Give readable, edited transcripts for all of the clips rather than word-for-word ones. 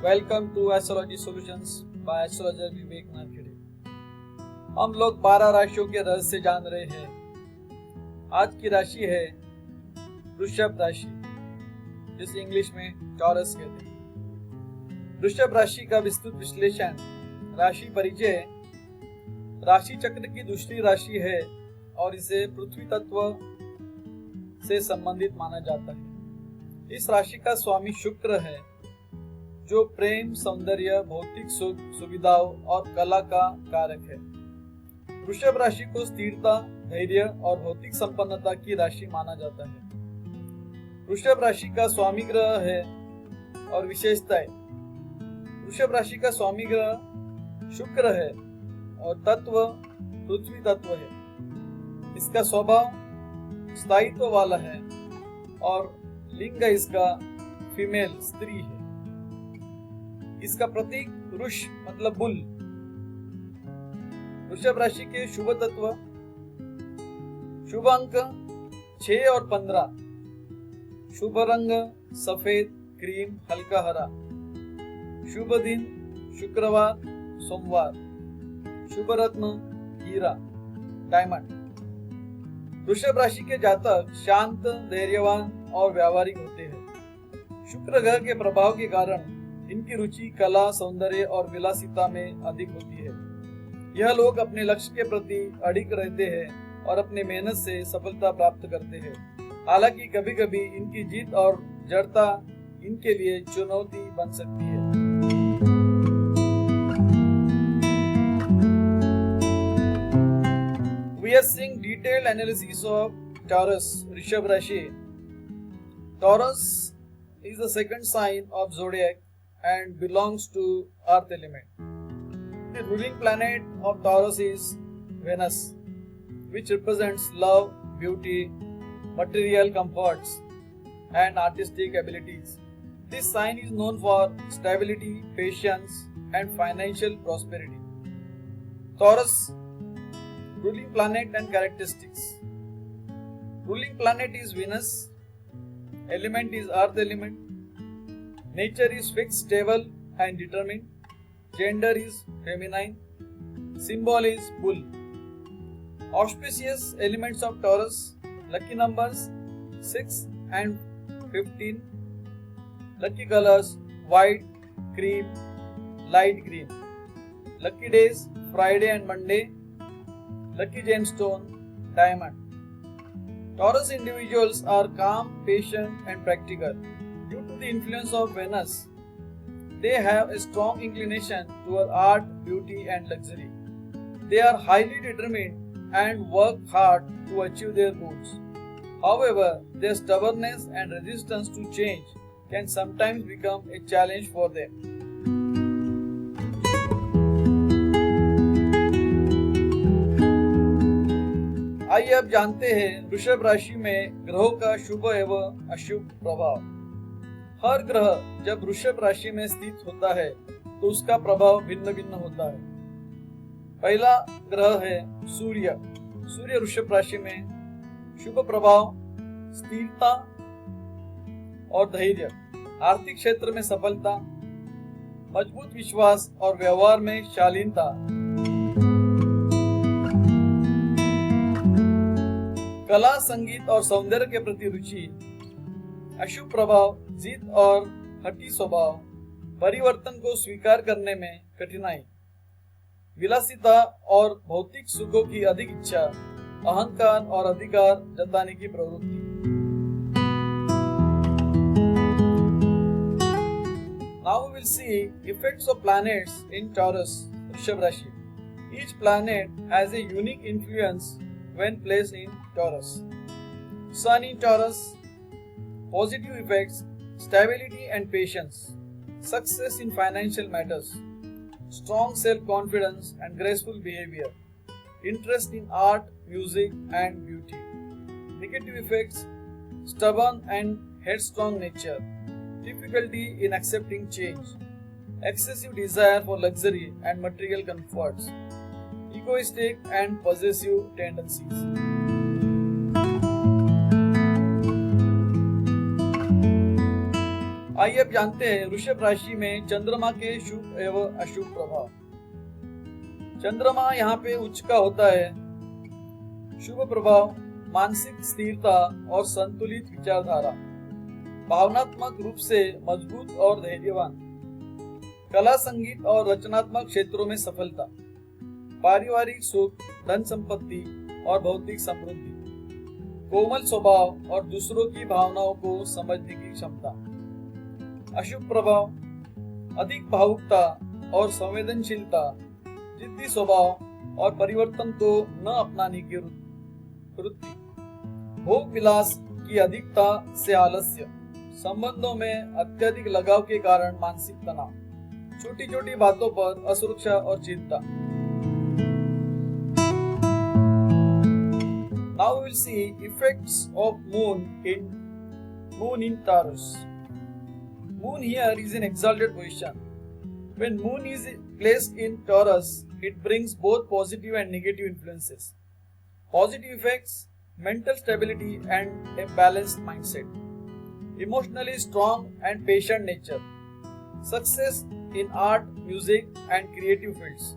Welcome to astrology solutions by astrologer Vivek Nathkhede. हम लोग 12 राशियों के रहस्य जान रहे हैं। आज की राशि है वृषभ राशि, जिसे इंग्लिश में टॉरस कहते हैं। वृषभ राशि का विस्तृत विश्लेषण। राशि परिचय। राशि चक्र की दूसरी राशि है और इसे पृथ्वी तत्व से संबंधित माना जाता है। इस राशि का स्वामी शुक्र है, जो प्रेम, सौंदर्य, भौतिक सुख, सुविधाओं और कला का कारक है। वृषभ राशि को स्थिरता, धैर्य और भौतिक संपन्नता की राशि माना जाता है। वृषभ राशि का स्वामी ग्रह है और विशेषताएं। वृषभ राशि का स्वामी ग्रह शुक्र है और तत्व पृथ्वी तत्व है। इसका स्वभाव स्थायित्व वाला है और लिंग इसका फीमेल, स्त्री है। इसका प्रतीक वृष मतलब बुल। वृषभ राशि के शुभ तत्व। शुभ अंक 6 और 15। शुभ रंग सफेद, क्रीम, हल्का हरा। शुभ दिन शुक्रवार, सोमवार। शुभ रत्न हीरा, डायमंड। वृषभ राशि के जातक शांत, धैर्यवान और व्यावहारिक होते हैं। शुक्र ग्रह के प्रभाव के कारण इनकी रुचि कला, सौंदर्य और विलासिता में अधिक होती है। यह लोग अपने लक्ष्य के प्रति अडिग रहते हैं और अपने मेहनत से सफलता प्राप्त करते हैं। हालांकि कभी कभी इनकी जीत और जड़ता इनके लिए चुनौती बन सकती है। We are seeing detailed analysis of Taurus, Rishabh Rashi. Taurus is the second sign of zodiac and belongs to Earth element. The ruling planet of Taurus is Venus, which represents love, beauty, material comforts, and artistic abilities. This sign is known for stability, patience, and financial prosperity. Taurus, ruling planet and characteristics. Ruling planet is Venus, element is Earth element. Nature is fixed, stable and determined. Gender is feminine. Symbol is bull. Auspicious elements of Taurus. Lucky numbers 6 and 15. Lucky colors white, cream, light green. Lucky days Friday and Monday. Lucky gemstone diamond. Taurus individuals are calm, patient and practical. Due to the influence of Venus, they have a strong inclination toward art, beauty and luxury. They are highly determined and work hard to achieve their goals. However, their stubbornness and resistance to change can sometimes become a challenge for them. आइए अब जानते हैं वृषभ राशि में ग्रहों का शुभ एवं अशुभ प्रभाव। हर ग्रह जब वृषभ राशि में स्थित होता है तो उसका प्रभाव भिन्न भिन्न होता है। पहला ग्रह है सूर्य। सूर्य वृषभ राशि में शुभ प्रभाव स्थिरता और धैर्य, आर्थिक क्षेत्र में सफलता, मजबूत विश्वास और व्यवहार में शालीनता। कला, संगीत और सौंदर्य के प्रति रुचि। अशुभ प्रभाव जिद और हठी स्वभाव, परिवर्तन को स्वीकार करने में कठिनाई, विलासिता और भौतिक सुखों की अधिक इच्छा, अहंकार और अधिकार जताने की प्रवृत्ति। Now we will see effects of planets in Taurus, Rishabh Rashi. Each planet has a unique influence when placed in Taurus. Sun in Taurus. Positive effects: stability and patience, success in financial matters, strong self-confidence and graceful behavior, interest in art, music and beauty. Negative effects: stubborn and headstrong nature, difficulty in accepting change, excessive desire for luxury and material comforts, egoistic and possessive tendencies. आइए अब जानते हैं वृषभ राशि में चंद्रमा के शुभ एवं अशुभ प्रभाव। चंद्रमा यहाँ पे उच्च का होता है। शुभ प्रभाव मानसिक स्थिरता और संतुलित विचारधारा, भावनात्मक रूप से मजबूत और धैर्यवान, कला संगीत और रचनात्मक क्षेत्रों में सफलता, पारिवारिक सुख, धन संपत्ति और भौतिक समृद्धि, कोमल स्वभाव और दूसरों की भावनाओं को समझने की क्षमता। अशुभ प्रभाव अधिक भावुकता और संवेदनशीलता, जिद्दी स्वभाव और परिवर्तन को न अपनाने की वृत्ति, भोग विलास की अधिकता से आलस्य, संबंधों में अत्यधिक लगाव के कारण मानसिक तनाव, छोटी छोटी बातों पर असुरक्षा और चिंता। Now we will see effects of moon in Taurus. Moon here is in exalted position. When moon is placed in Taurus, it brings both positive and negative influences. Positive effects: mental stability and a balanced mindset, emotionally strong and patient nature, success in art, music and creative fields,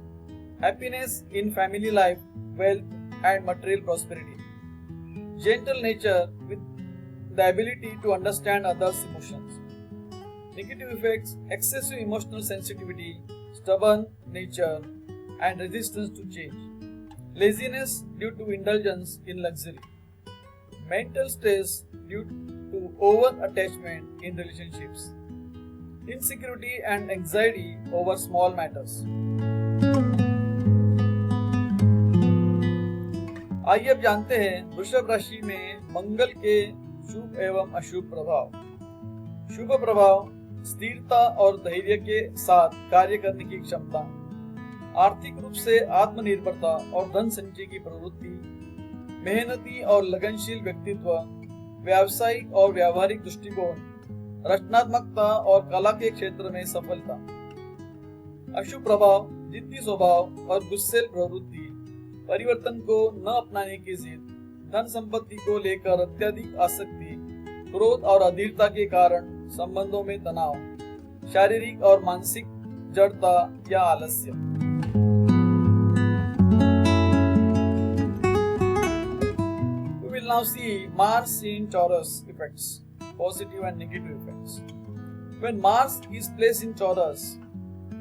happiness in family life, wealth and material prosperity, gentle nature with the ability to understand others' emotions. Negative effects: excessive emotional sensitivity, stubborn nature and resistance to change, laziness due to indulgence in luxury, mental stress due to over-attachment in relationships, insecurity and anxiety over small matters. आइए अब जानते हैं वृषभ राशि में मंगल के शुभ एवं अशुभ प्रभाव। शुभ प्रभाव स्थिरता और धैर्य के साथ कार्य करने की क्षमता, आर्थिक रूप से आत्मनिर्भरता और धन संचय की प्रवृत्ति, मेहनती और लगनशील व्यक्तित्व, व्यावसायिक और व्यावहारिक दृष्टिकोण, रचनात्मकता और कला के क्षेत्र में सफलता। अशुभ प्रभाव जिद्दी स्वभाव और गुस्सेल प्रवृत्ति, परिवर्तन को न अपनाने की जिद, धन संपत्ति को लेकर अत्यधिक आसक्ति, क्रोध और अधीरता के कारण संबंधों में तनाव, शारीरिक और मानसिक जड़ता या आलस्य। We will now see Mars in Taurus effects, positive and negative effects. When Mars is placed in Taurus,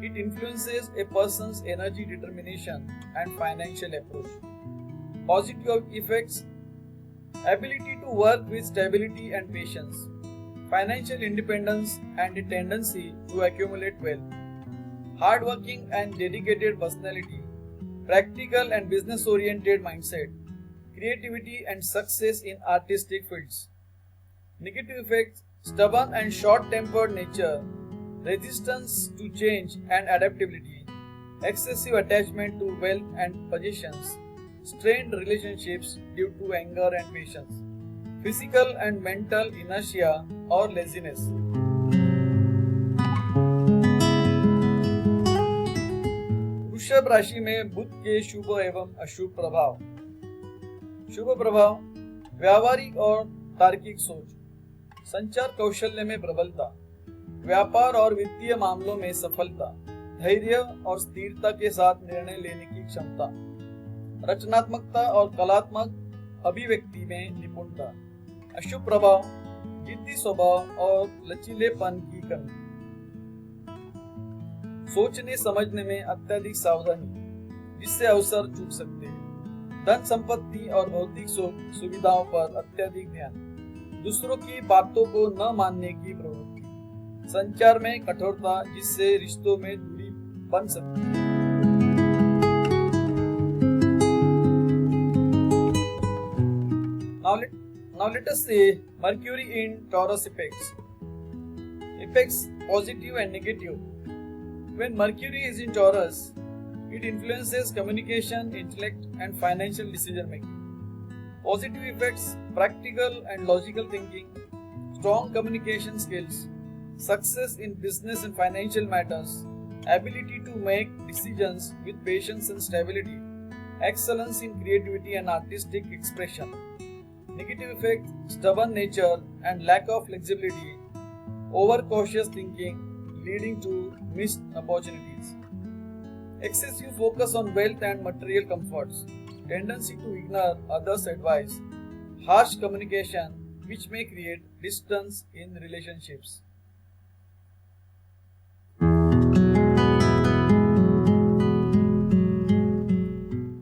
it influences a person's energy, determination and financial approach. Positive effects: ability to work with stability and patience, financial independence and a tendency to accumulate wealth, hardworking and dedicated personality, practical and business-oriented mindset, creativity and success in artistic fields. Negative effects: stubborn and short-tempered nature, resistance to change and adaptability, excessive attachment to wealth and possessions, strained relationships due to anger and patience, physical and mental inertia or laziness. वृषभ राशि में बुध के शुभ एवं अशुभ प्रभाव। शुभ प्रभाव व्यावहारिक और तार्किक सोच, संचार कौशल्य में प्रबलता, व्यापार और वित्तीय मामलों में सफलता, धैर्य और स्थिरता के साथ निर्णय लेने की क्षमता, रचनात्मकता और कलात्मक अभिव्यक्ति में निपुणता। अशुभ प्रभाव जिद्दी स्वभाव और लचीलेपन की कमी, सोचने समझने में अत्यधिक सावधानी जिससे अवसर चूक सकते हैं, धन संपत्ति और भौतिक सुविधाओं पर अत्यधिक ध्यान, दूसरों की बातों को न मानने की प्रवृत्ति, संचार में कठोरता जिससे रिश्तों में दूरी बन सकती है। Now let us see Mercury in Taurus effects. Effects positive and negative. When Mercury is in Taurus, it influences communication, intellect and financial decision making. Positive effects: practical and logical thinking, strong communication skills, success in business and financial matters, ability to make decisions with patience and stability, excellence in creativity and artistic expression. Negative effects: stubborn nature and lack of flexibility, overcautious thinking leading to missed opportunities. Excessive focus on wealth and material comforts, tendency to ignore others' advice, harsh communication which may create distance in relationships.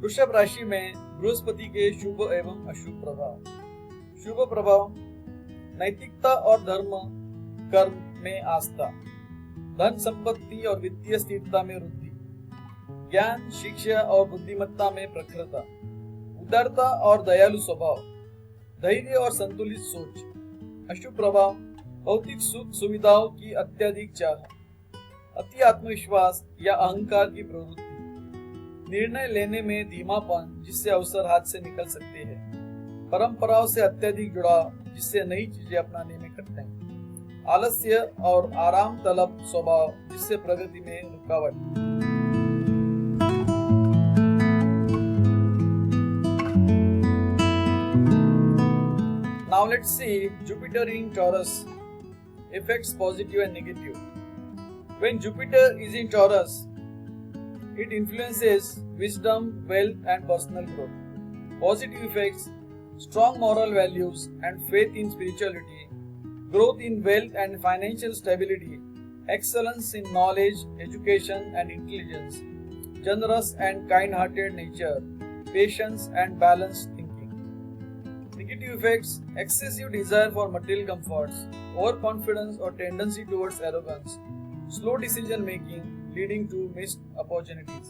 वृषभ राशि में बृहस्पति के शुभ एवं अशुभ प्रभाव। शुभ प्रभाव, नैतिकता और धर्म कर्म में आस्था, धन संपत्ति और वित्तीय स्थिरता में वृद्धि, ज्ञान शिक्षा और बुद्धिमत्ता में प्रखरता, उदारता और दयालु स्वभाव, धैर्य और संतुलित सोच। अशुभ प्रभाव, भौतिक सुख सुविधाओं की अत्यधिक चाह, अति आत्मविश्वास या अहंकार की प्रवृत्ति, निर्णय लेने में धीमापन जिससे अवसर हाथ से निकल सकते हैं, परंपराओं से अत्यधिक जुड़ाव जिससे नई चीजें अपनाने में कठिनाई, आलस्य और आराम तलब स्वभाव जिससे प्रगति में रुकावट। Now let's see Jupiter in Taurus effects positive and negative. When Jupiter is in Taurus, it influences wisdom, wealth and personal growth. Positive effects: strong moral values and faith in spirituality, growth in wealth and financial stability, excellence in knowledge, education and intelligence, generous and kind-hearted nature, patience and balanced thinking. Negative effects: excessive desire for material comforts, overconfidence or tendency towards arrogance, slow decision making leading to missed opportunities,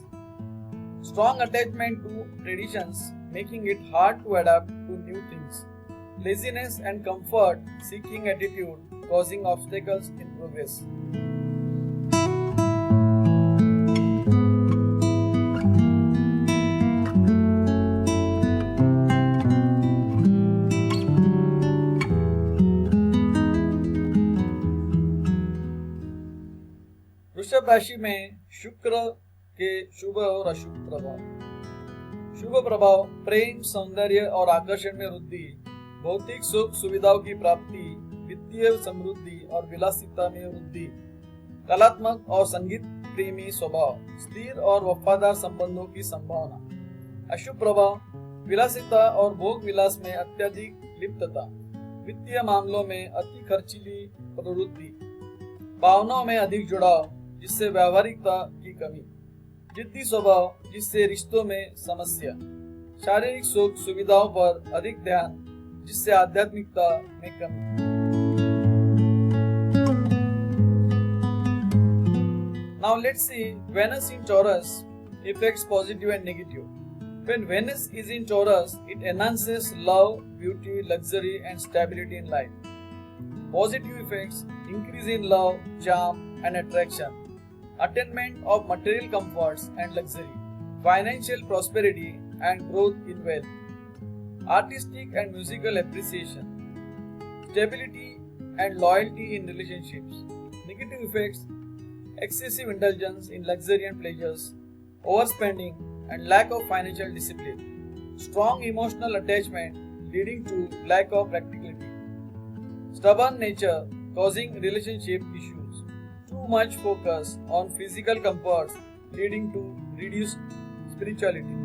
strong attachment to traditions making it hard to adapt to new things, laziness and comfort seeking attitude causing obstacles in progress. वृषभ राशि में शुक्र के शुभ और अशुभ प्रभाव। शुभ प्रभाव: प्रेम, सौंदर्य और आकर्षण में वृद्धि, भौतिक सुख सुविधाओं की प्राप्ति, वित्तीय समृद्धि और विलासिता में वृद्धि, कलात्मक और संगीत प्रेमी स्वभाव, स्थिर और वफादार संबंधों की संभावना। अशुभ प्रभाव: विलासिता और भोग विलास में अत्यधिक लिप्तता, वित्तीय मामलों में अति खर्चीली प्रवृत्ति, भावनाओं में अधिक जुड़ाव जिससे व्यावहारिकता की कमी, जिद्दी स्वभाव जिससे रिश्तों में समस्या, शारीरिक सुख सुविधाओं पर अधिक ध्यान जिससे आध्यात्मिकता में कमी। Now let's see Venus in Taurus effects positive and negative. When Venus is in Taurus, it enhances love, beauty, luxury and stability in life. Positive effects: increase in love, charm and attraction, attainment of material comforts and luxury, financial prosperity and growth in wealth, artistic and musical appreciation, stability and loyalty in relationships. Negative effects: excessive indulgence in luxury and pleasures, overspending and lack of financial discipline, strong emotional attachment leading to lack of practicality, stubborn nature causing relationship issues, too much focus on physical comforts leading to reduced spirituality.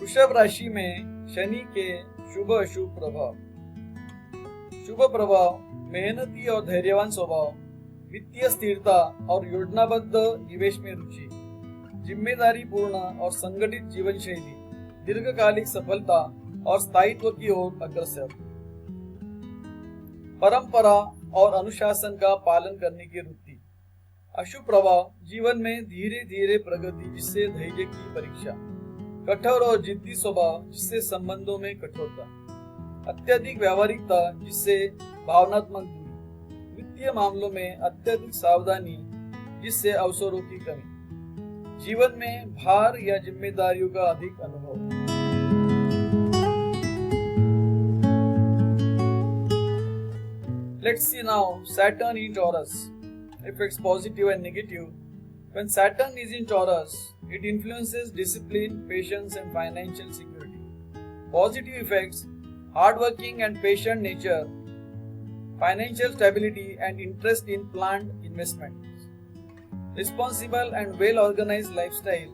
वृषभ राशि में शनि के शुभ अशुभ प्रभाव। शुभ प्रभाव: मेहनती और धैर्यवान स्वभाव, वित्तीय स्थिरता और योजनाबद्ध निवेश में रुचि, जिम्मेदारी पूर्ण और संगठित जीवन शैली, दीर्घकालिक सफलता और स्थायित्व की ओर अग्रसर, परंपरा और अनुशासन का पालन करने की वृत्ति। अशुभ प्रभाव: जीवन में धीरे धीरे प्रगति जिससे धैर्य की परीक्षा, कठोर और जिद्दी स्वभाव जिससे संबंधों में कठोरता, अत्यधिक व्यावहारिकता जिससे भावनात्मक दूरी, वित्तीय मामलों में अत्यधिक सावधानी जिससे अवसरों की कमी, जीवन में भार या जिम्मेदारियों का अधिक अनुभव। Let's see now Saturn in Taurus effects positive and negative. When Saturn is in Taurus, it influences discipline, patience and financial security. Positive effects: hardworking and patient nature, financial stability and interest in planned investments, responsible and well-organized lifestyle,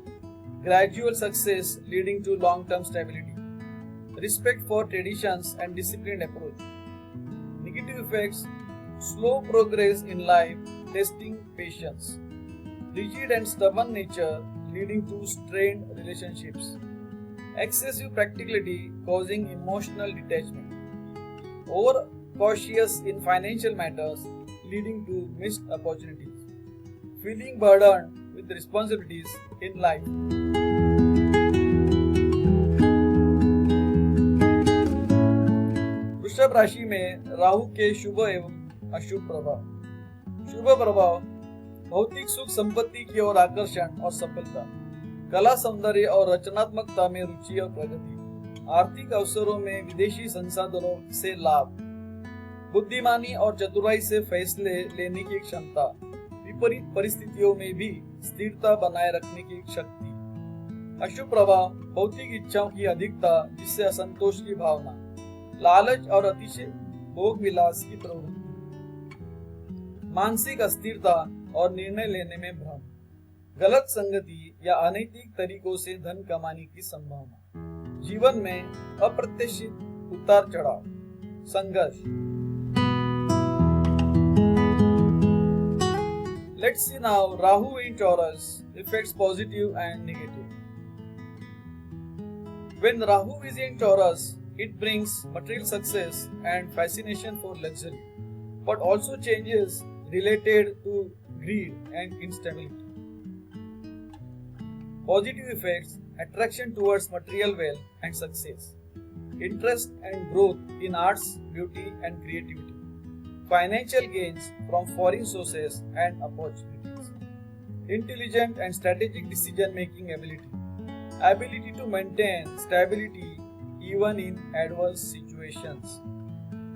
gradual success leading to long-term stability, respect for traditions and disciplined approach. Negative effects: slow progress in life, testing patience, rigid and stubborn nature leading to strained relationships, excessive practicality causing emotional detachment, over cautious in financial matters leading to missed opportunities, feeling burdened with responsibilities in life. वृषभ राशि में राहु के शुभ एवं अशुभ प्रभाव। शुभ प्रभाव: भौतिक सुख संपत्ति की ओर आकर्षण और सफलता, कला सौंदर्य और रचनात्मकता में रुचि और प्रगति, आर्थिक अवसरों में विदेशी संसाधनों से लाभ, बुद्धिमानी और चतुराई से फैसले लेने की क्षमता, विपरीत परिस्थितियों में भी स्थिरता बनाए रखने की शक्ति। अशुभ प्रभाव: भौतिक इच्छाओं की अधिकता जिससे असंतोष की भावना, लालच और अतिशय भोग विलास की प्रवृत्ति, मानसिक अस्थिरता और निर्णय लेने में भ्रम, गलत संगति या अनैतिक तरीकों से धन कमाने की संभावना, जीवन में अप्रत्याशित उतार चढ़ाव, संघर्ष। Let's see now Rahu in Taurus effects positive and negative. When Rahu is in Taurus, it brings material success and fascination for luxury, but also changes related to greed and instability. Positive effects: attraction towards material wealth and success, interest and growth in arts, beauty and creativity, financial gains from foreign sources and opportunities, intelligent and strategic decision-making ability, ability to maintain stability even in adverse situations.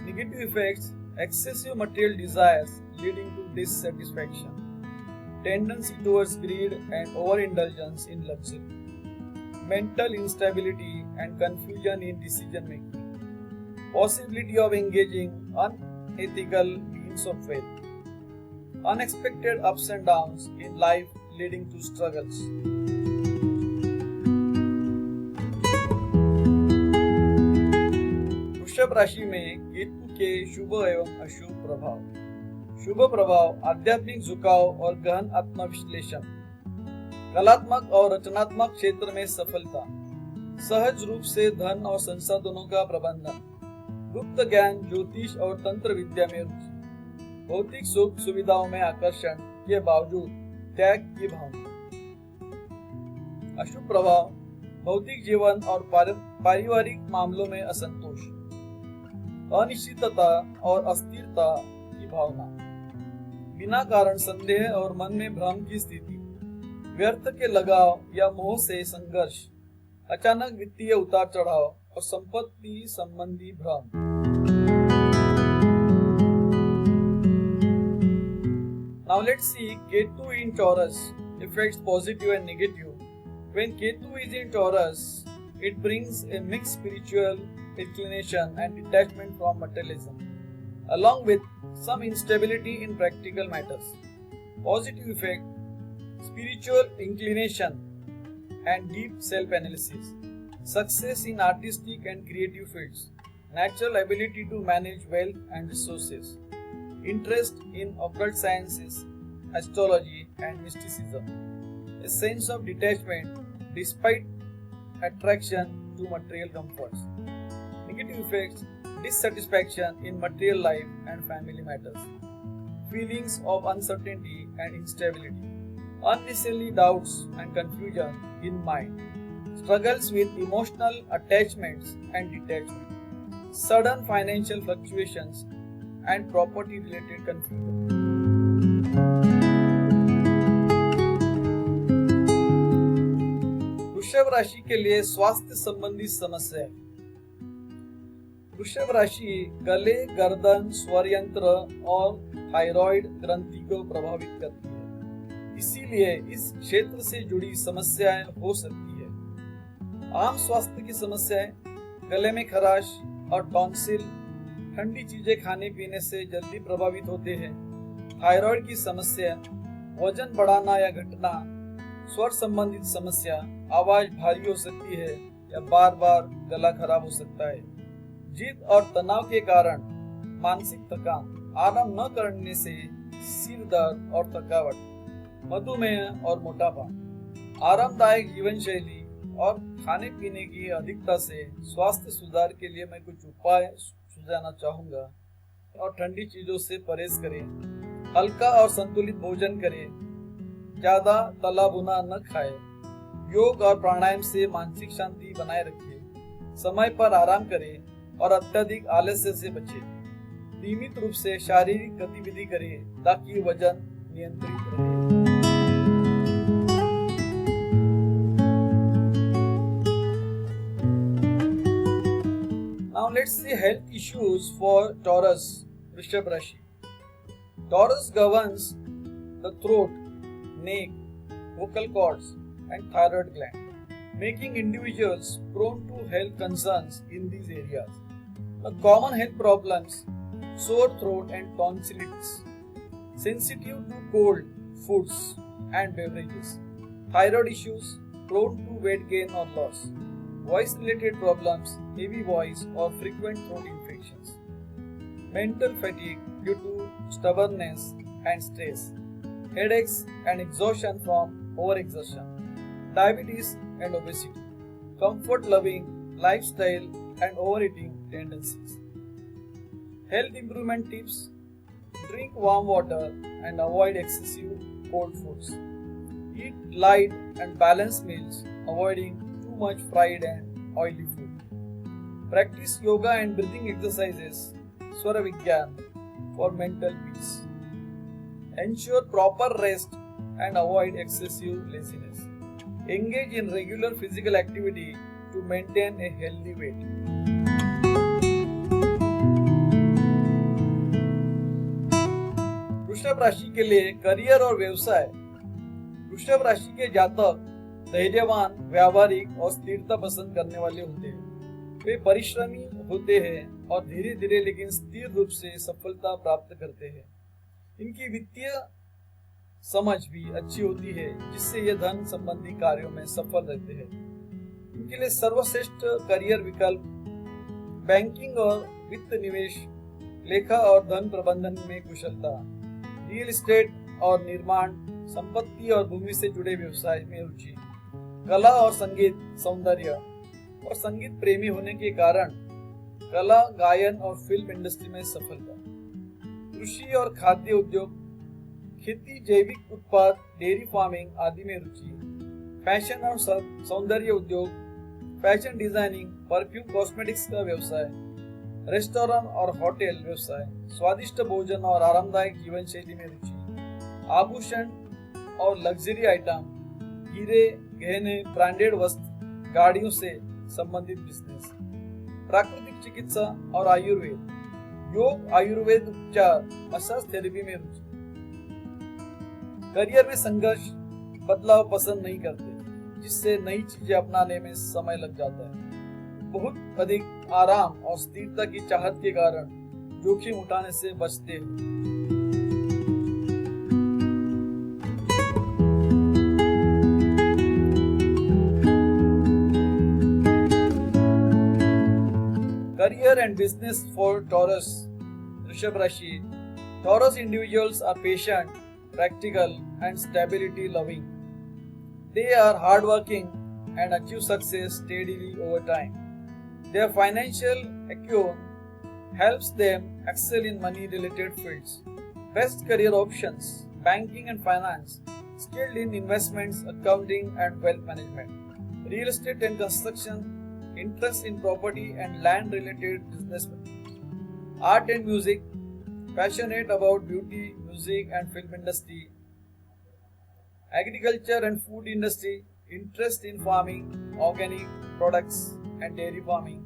Negative effects: excessive material desires leading to dissatisfaction, tendency towards greed and overindulgence in luxury, mental instability and confusion in decision making, possibility of engaging unethical means of wealth, unexpected ups and downs in life leading to struggles. वृषभ राशि में केतु के शुभ एवं अशुभ प्रभाव। शुभ प्रभाव: आध्यात्मिक झुकाव और गहन आत्मविश्लेषण, कलात्मक और रचनात्मक क्षेत्र में सफलता, सहज रूप से धन और संसाधनों का प्रबंधन, गुप्त ज्ञान, ज्योतिष और तंत्र विद्या में रुचि, भौतिक सुख सुविधाओं में आकर्षण के बावजूद त्याग की भावना। अशुभ प्रभाव: भौतिक जीवन और पारिवारिक मामलों में असंतोष, अनिश्चितता और अस्थिरता की भावना, बिना कारण संदेह और मन में भ्रम की स्थिति, व्यर्थ के लगाव या मोह से संघर्ष, अचानक वित्तीय उतार चढ़ाव और संपत्ति संबंधी भ्रम। Now let's see Ketu in Taurus effects positive and negative. When Ketu is in Taurus, it brings a mixed spiritual inclination and detachment from materialism, along with some instability in practical matters. Positive effect: spiritual inclination and deep self-analysis, success in artistic and creative fields, natural ability to manage wealth and resources, interest in occult sciences, astrology and mysticism, a sense of detachment despite attraction to material comforts. Negative effects: dissatisfaction in material life and family matters, feelings of uncertainty and instability, unnecessary doubts and confusion in mind, struggles with emotional attachments and detachment, sudden financial fluctuations and property related confusion. वृषभ राशि के लिए स्वास्थ्य संबंधी समस्याएं। वृषभ राशि गले, गर्दन, स्वर यंत्र और थायराइड ग्रंथि को प्रभावित करती है, इसीलिए इस क्षेत्र से जुड़ी समस्याएं हो सकती है। आम स्वास्थ्य की समस्याएं: गले में खराश, और टॉन्सिल ठंडी चीजें खाने पीने से जल्दी प्रभावित होते हैं। थायराइड की समस्या, वजन बढ़ाना या घटना, स्वर संबंधित समस्या, आवाज भारी हो सकती है या बार बार गला खराब हो सकता है। जिद और तनाव के कारण मानसिक थकान, आराम न करने से सिर दर्द और थकावट, मधुमेह और मोटापा। आरामदायक जीवन शैली और खाने पीने की अधिकता से स्वास्थ्य सुधार के लिए मैं कुछ उपाय सुझाना चाहूँगा। और ठंडी चीज़ों से परहेज करें, हल्का और संतुलित भोजन करें, ज़्यादा तला भुना न खाएं, योग और प्राणायाम से मानसिक शांति बनाए रखें, समय पर आराम करें और अत्यधिक आलस्य से बचें। नियमित रूप से शारीरिक गतिविधि करें ताकि वजन नियंत्रित रहे। Now let's see health issues for Taurus, Rishabh Rashi. Taurus governs the throat, neck, vocal cords and thyroid gland, making individuals prone to health concerns in these areas. The common health problems: sore throat and tonsillitis, sensitive to cold foods and beverages, thyroid issues, prone to weight gain or loss, voice-related problems, heavy voice or frequent throat infections, mental fatigue due to stubbornness and stress, headaches and exhaustion from overexertion, diabetes and obesity, comfort-loving lifestyle and overeating tendencies. Health improvement tips: drink warm water and avoid excessive cold foods. Eat light and balanced meals, avoiding too much fried and oily food. Practice yoga and breathing exercises, Swara Vigyan, for mental peace. Ensure proper rest and avoid excessive laziness. Engage in regular physical activity to maintain a healthy weight. वृषभ राशि के लिए career और व्यवसाय। वृषभ राशि के जातक धैर्यवान, व्यावहारिक और स्थिरता पसंद करने वाले होते हैं। वे परिश्रमी होते हैं और धीरे धीरे लेकिन स्थिर रूप से सफलता प्राप्त करते हैं। इनकी वित्तीय समझ भी अच्छी होती है, जिससे ये धन संबंधी कार्यों में सफल रहते हैं। इनके लिए सर्वश्रेष्ठ करियर विकल्प बैंकिंग और वित्त निवेश, लेखा और धन प्रबंधन में कुशलता, रियल एस्टेट और निर्माण, संपत्ति और भूमि से जुड़े व्यवसाय में रुचि, कला और संगीत, सौंदर्य और संगीत प्रेमी होने के कारण कला, गायन और फिल्म इंडस्ट्री में सफलता, कृषि और खाद्य उद्योग, खेती, जैविक उत्पाद, डेयरी फार्मिंग आदि में रुचि, फैशन और सौंदर्य उद्योग, फैशन डिजाइनिंग, परफ्यूम, कॉस्मेटिक्स का व्यवसाय, रेस्टोरेंट और होटल व्यवसाय, स्वादिष्ट भोजन और आरामदायक जीवन शैली में रुचि, आभूषण और लग्जरी आइटम, हीरे, गहने, ब्रांडेड वस्त्र, गाड़ियों से संबंधित बिजनेस, प्राकृतिक चिकित्सा और आयुर्वेद, योग, आयुर्वेद उपचार, मसाज थेरेपी में रुचि। करियर में संघर्ष, बदलाव पसंद नहीं करते, जिससे नई चीजें अपनाने में समय लग जाता है। बहुत अधिक आराम और स्थिरता की चाहत के कारण जोखिम उठाने से बचते हैं। Career and business for Taurus, Rishabh Rashi. Taurus individuals are patient, practical, and stability loving. They are hardworking and achieve success steadily over time. Their financial acumen helps them excel in money-related fields. Best career options: banking and finance, skilled in investments, accounting, and wealth management, real estate and construction, interest in property and land-related business, art and music, passionate about beauty, music, and film industry, agriculture and food industry, interest in farming, organic products, and dairy farming,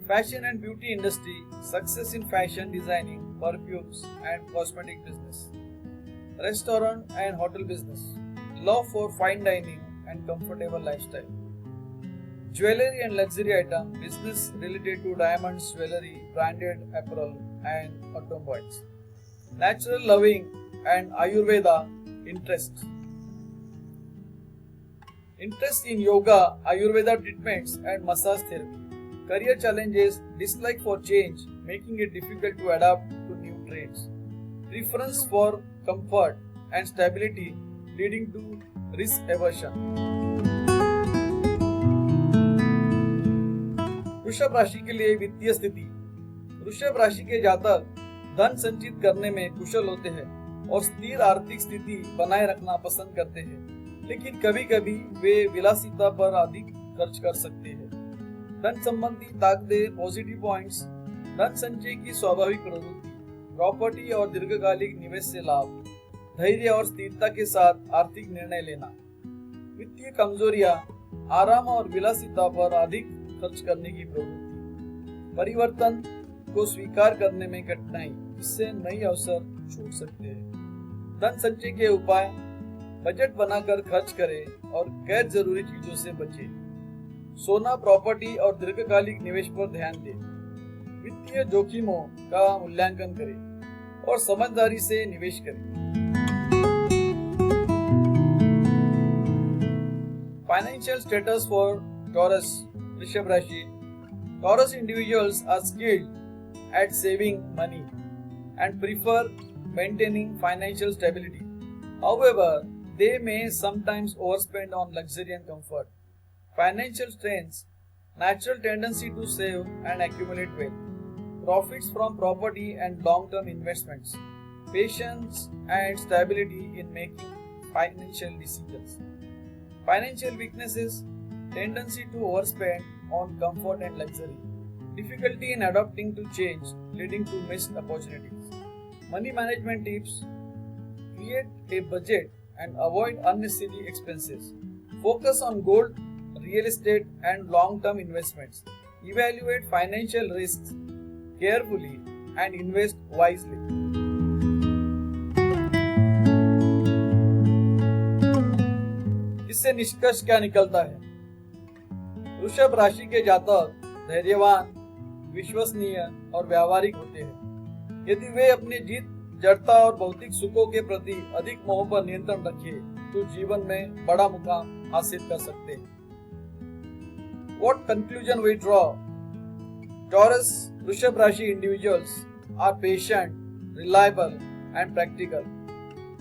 fashion and beauty industry, success in fashion designing, perfumes, and cosmetic business, restaurant and hotel business, love for fine dining and comfortable lifestyle. Jewelry and luxury item, business related to diamonds, jewelry, branded apparel and automobiles. Natural loving and Ayurveda interests. Interest in yoga, Ayurveda treatments and massage therapy. Career challenges, dislike for change, making it difficult to adapt to new trends. Preference for comfort and stability, leading to risk aversion. वृषभ राशि के लिए वित्तीय स्थिति। वृषभ राशि के जातक धन संचित करने में कुशल होते हैं और स्थिर आर्थिक स्थिति बनाए रखना पसंद करते हैं, लेकिन कभी कभी वे विलासिता पर अधिक खर्च कर सकते हैं। धन संबंधी ताकतें, पॉजिटिव पॉइंट्स, धन संचय की स्वाभाविक प्रवृत्ति, प्रॉपर्टी और दीर्घकालिक निवेश से लाभ, धैर्य और स्थिरता के साथ आर्थिक निर्णय लेना। वित्तीय कमजोरियां, आराम और विलासिता पर अधिक खर्च करने की प्रवृत्ति, परिवर्तन को स्वीकार करने में कठिनाई, इससे नई अवसर छूट सकते हैं। धन संचय के उपाय, बजट बनाकर खर्च करें और गैर जरूरी चीजों से बचें। सोना, प्रॉपर्टी और दीर्घकालिक निवेश पर ध्यान दें। वित्तीय जोखिमों का मूल्यांकन करें और समझदारी से निवेश करें। Financial status for taurus Rishabh Rashi. Taurus individuals are skilled at saving money and prefer maintaining financial stability. However, they may sometimes overspend on luxury and comfort. Financial strengths, natural tendency to save and accumulate wealth, profits from property and long-term investments, patience and stability in making financial decisions. Financial weaknesses, tendency to overspend on comfort and luxury, difficulty in adapting to change leading to missed opportunities. Money management tips: create a budget and avoid unnecessary expenses. Focus on gold, real estate and long-term investments. Evaluate financial risks carefully and invest wisely. इससे निष्कर्ष क्या निकलता है? वृषभ राशि के जातक धैर्यवान, विश्वसनीय और व्यावहारिक होते हैं। यदि वे अपनी जीत, जड़ता और भौतिक सुखों के प्रति अधिक मोह पर नियंत्रण रखें तो जीवन में बड़ा मुकाम हासिल कर सकते हैं। What conclusion we draw? Taurus, वृषभ राशि individuals are patient, reliable and practical.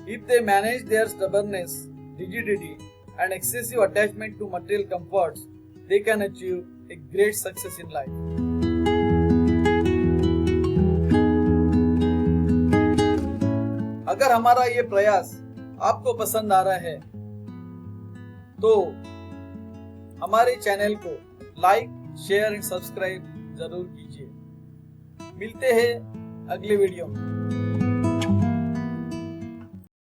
If they manage their stubbornness, rigidity and excessive attachment to material comforts, they can achieve a great success in life. अगर हमारा ये प्रयास आपको पसंद आ रहा है तो हमारे चैनल को लाइक, शेयर एंड सब्सक्राइब जरूर कीजिए। मिलते हैं अगले वीडियो में।